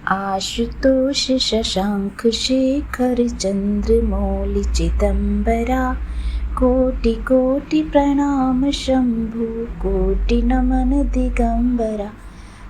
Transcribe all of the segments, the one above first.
आशुतोष शशांक शेखर चंद्रमौलि चिदंबरा कोटि कोटि प्रणाम शंभु कोटि नमन दिगंबरा।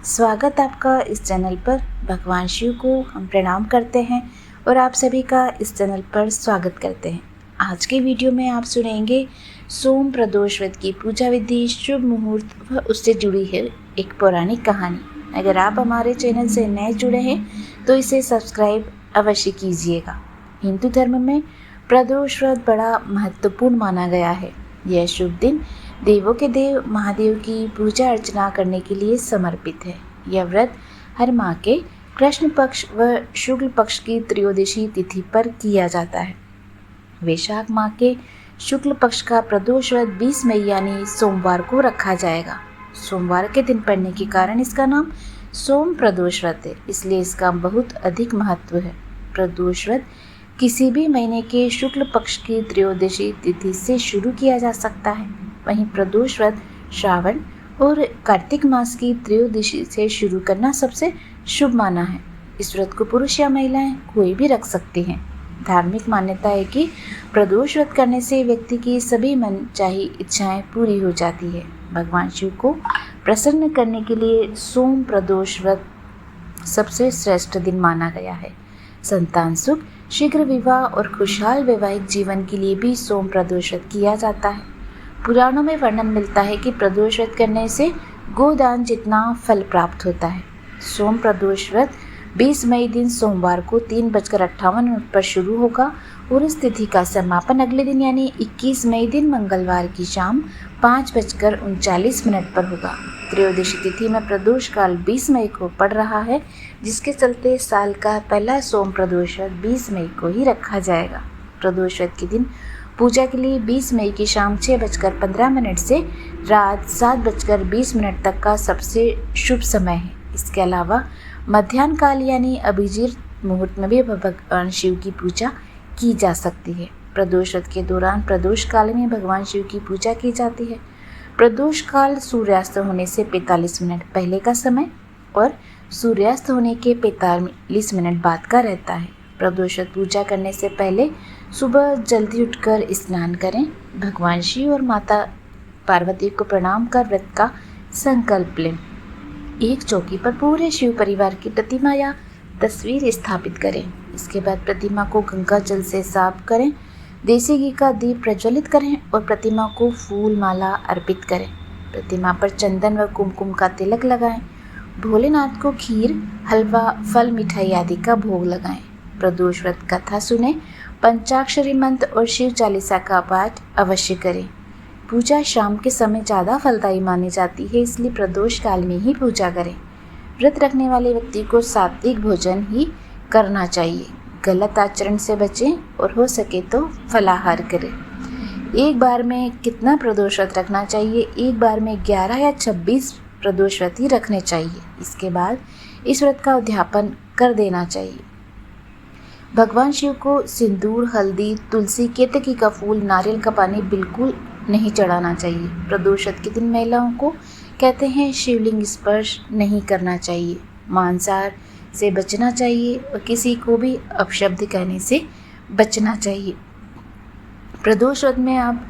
स्वागत आपका इस चैनल पर। भगवान शिव को हम प्रणाम करते हैं और आप सभी का इस चैनल पर स्वागत करते हैं। आज के वीडियो में आप सुनेंगे सोम प्रदोष व्रत की पूजा विधि, शुभ मुहूर्त व उससे जुड़ी है एक पौराणिक कहानी। अगर आप हमारे चैनल से नए जुड़े हैं तो इसे सब्सक्राइब अवश्य कीजिएगा। हिंदू धर्म में प्रदोष व्रत बड़ा महत्वपूर्ण माना गया है। यह शुभ दिन देवों के देव महादेव की पूजा अर्चना करने के लिए समर्पित है। यह व्रत हर माह के कृष्ण पक्ष व शुक्ल पक्ष की त्रयोदशी तिथि पर किया जाता है। वैशाख माह के शुक्ल पक्ष का प्रदोष व्रत 20 मई यानी सोमवार को रखा जाएगा। सोमवार के दिन पड़ने के कारण इसका नाम सोम प्रदोष व्रत है, इसलिए इसका बहुत अधिक महत्व है। प्रदोष व्रत किसी भी महीने के शुक्ल पक्ष की त्रयोदशी तिथि से शुरू किया जा सकता है। वहीं प्रदोष व्रत श्रावण और कार्तिक मास की त्रयोदशी से शुरू करना सबसे शुभ माना है। इस व्रत को पुरुष या महिलाएं कोई भी रख सकती हैं। धार्मिक मान्यता है कि प्रदोष व्रत करने से व्यक्ति की सभी मनचाही इच्छाएं पूरी हो जाती है। भगवान शिव को प्रसन्न करने के लिए सोम प्रदोष व्रत सबसे श्रेष्ठ दिन माना गया है। संतान सुख, शीघ्र विवाह और खुशहाल वैवाहिक जीवन के लिए भी सोम प्रदोष व्रत किया जाता है। पुराणों में वर्णन मिलता है कि प्रदोष व्रत करने से गोदान जितना फल प्राप्त होता है। सोम प्रदोष व्रत 20 मई दिन सोमवार को 3:58 पर शुरू होगा और इस तिथि का समापन अगले दिन यानी 21 मई दिन मंगलवार की शाम 5:39 पर होगा। त्रयोदशी तिथि में प्रदोष काल 20 मई को पड़ रहा है, जिसके चलते साल का पहला सोम प्रदोष व्रत 20 मई को ही रखा जाएगा। प्रदोष व्रत के दिन पूजा के लिए 20 मई की शाम 6:15 से रात 7:20 तक का सबसे शुभ समय है। इसके अलावा मध्याह्न काल यानी अभिजीत मुहूर्त में भी भगवान शिव की पूजा की जा सकती है। प्रदोष व्रत के दौरान प्रदोष काल में भगवान शिव की पूजा की जाती है। प्रदोष काल सूर्यास्त होने से 45 मिनट पहले का समय और सूर्यास्त होने के 45 मिनट बाद का रहता है। प्रदोष व्रत पूजा करने से पहले सुबह जल्दी उठकर स्नान करें। भगवान शिव और माता पार्वती को प्रणाम कर व्रत का संकल्प लें। एक चौकी पर पूरे शिव परिवार की प्रतिमा या तस्वीर स्थापित करें। इसके बाद प्रतिमा को गंगा जल से साफ करें, देसी घी का दीप प्रज्वलित करें और प्रतिमा को फूल माला अर्पित करें। प्रतिमा पर चंदन व कुमकुम का तिलक लगाएं। भोलेनाथ को खीर, हलवा, फल, मिठाई आदि का भोग लगाएं। प्रदोष व्रत कथा सुने, पंचाक्षरी मंत्र और शिव चालीसा का पाठ अवश्य करें। पूजा शाम के समय ज़्यादा फलदायी मानी जाती है, इसलिए प्रदोष काल में ही पूजा करें। व्रत रखने वाले व्यक्ति को सात्विक भोजन ही करना चाहिए। गलत आचरण से बचें और हो सके तो फलाहार करें। एक बार में कितना प्रदोष व्रत रखना चाहिए? एक बार में 11 या 26 प्रदोष व्रत ही रखने चाहिए। इसके बाद इस व्रत का उद्यापन कर देना चाहिए। भगवान शिव को सिंदूर, हल्दी, तुलसी, केतकी का फूल, नारियल का पानी बिल्कुल नहीं चढ़ाना चाहिए। प्रदोष व्रत के दिन महिलाओं को कहते हैं शिवलिंग स्पर्श नहीं करना चाहिए। मांसाहार से बचना चाहिए और किसी को भी अपशब्द कहने से बचना चाहिए। प्रदोष व्रत में आप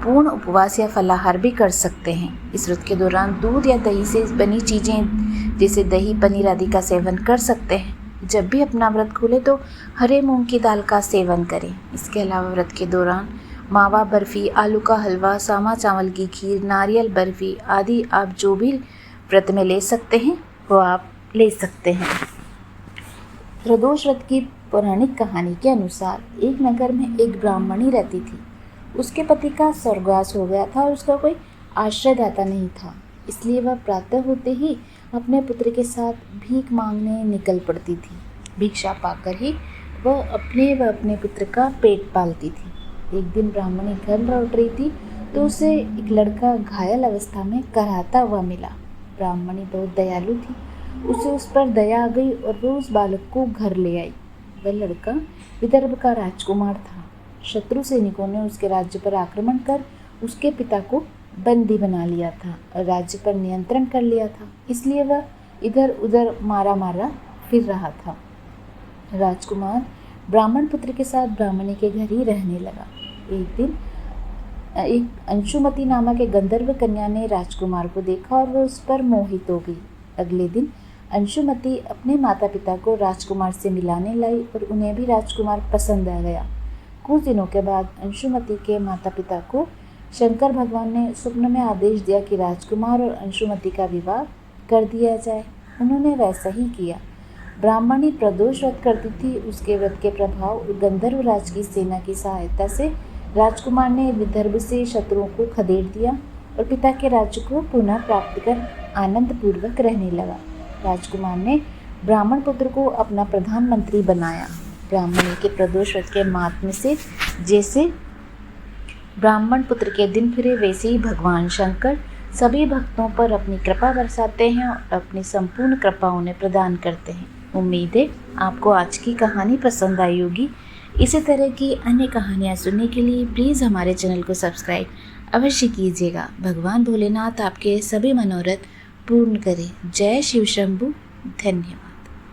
पूर्ण उपवास या फलाहार भी कर सकते हैं। इस व्रत के दौरान दूध या दही से बनी चीज़ें जैसे दही, पनीर आदि का सेवन कर सकते हैं। जब भी अपना व्रत खोले तो हरे मूंग की दाल का सेवन करें। इसके अलावा व्रत के दौरान मावा बर्फी, आलू का हलवा, सामा चावल की खीर, नारियल बर्फी आदि आप जो भी व्रत में ले सकते हैं वो आप ले सकते हैं। प्रदोष व्रत की पौराणिक कहानी के अनुसार एक नगर में एक ब्राह्मणी रहती थी। उसके पति का स्वर्गवास हो गया था और उसका कोई आश्रयदाता नहीं था, इसलिए वह प्रातः होते ही अपने पुत्र के साथ भीख मांगने निकल पड़ती थी। भिक्षा पाकर ही वह अपने व अपने पुत्र का पेट पालती थी। एक दिन ब्राह्मणी घर लौट रही थी तो उसे एक लड़का घायल अवस्था में कराहता हुआ मिला। ब्राह्मणी बहुत दयालु थी, उसे उस पर दया आ गई और वो उस बालक को घर ले आई। वह लड़का विदर्भ का राजकुमार था। शत्रु सैनिकों ने उसके राज्य पर आक्रमण कर उसके पिता को बंदी बना लिया था और राज्य पर नियंत्रण कर लिया था, इसलिए वह इधर उधर मारा मारा फिर रहा था। राजकुमार ब्राह्मण पुत्र के साथ ब्राह्मणी के घर ही रहने लगा। एक दिन एक अंशुमति नामक एक गंधर्व कन्या ने राजकुमार को देखा और वो उस पर मोहित हो गई। अगले दिन अंशुमति अपने माता पिता को राजकुमार से मिलाने लाई और उन्हें भी राजकुमार पसंद आ गया। कुछ दिनों के बाद अंशुमति के माता पिता को शंकर भगवान ने स्वप्न में आदेश दिया कि राजकुमार और अंशुमति का विवाह कर दिया जाए। उन्होंने वैसा ही किया। ब्राह्मणी प्रदोष व्रत करती थी। उसके व्रत के प्रभाव और गंधर्व राज की सेना की सहायता से राजकुमार ने विदर्भ से शत्रुओं को खदेड़ दिया और पिता के राज्य को पुनः प्राप्त कर आनंद पूर्वक रहने लगा। राजकुमार ने ब्राह्मण पुत्र को अपना प्रधानमंत्री बनाया। ब्राह्मणी के प्रदोष व्रत के महात्म्य से जैसे ब्राह्मण पुत्र के दिन फिरे, वैसे ही भगवान शंकर सभी भक्तों पर अपनी कृपा बरसाते हैं और अपनी संपूर्ण कृपा उन्हें प्रदान करते हैं। उम्मीद है आपको आज की कहानी पसंद आई होगी। इसी तरह की अन्य कहानियाँ सुनने के लिए प्लीज़ हमारे चैनल को सब्सक्राइब अवश्य कीजिएगा। भगवान भोलेनाथ आपके सभी मनोरथ पूर्ण करें। जय शिव शंभू। धन्यवाद।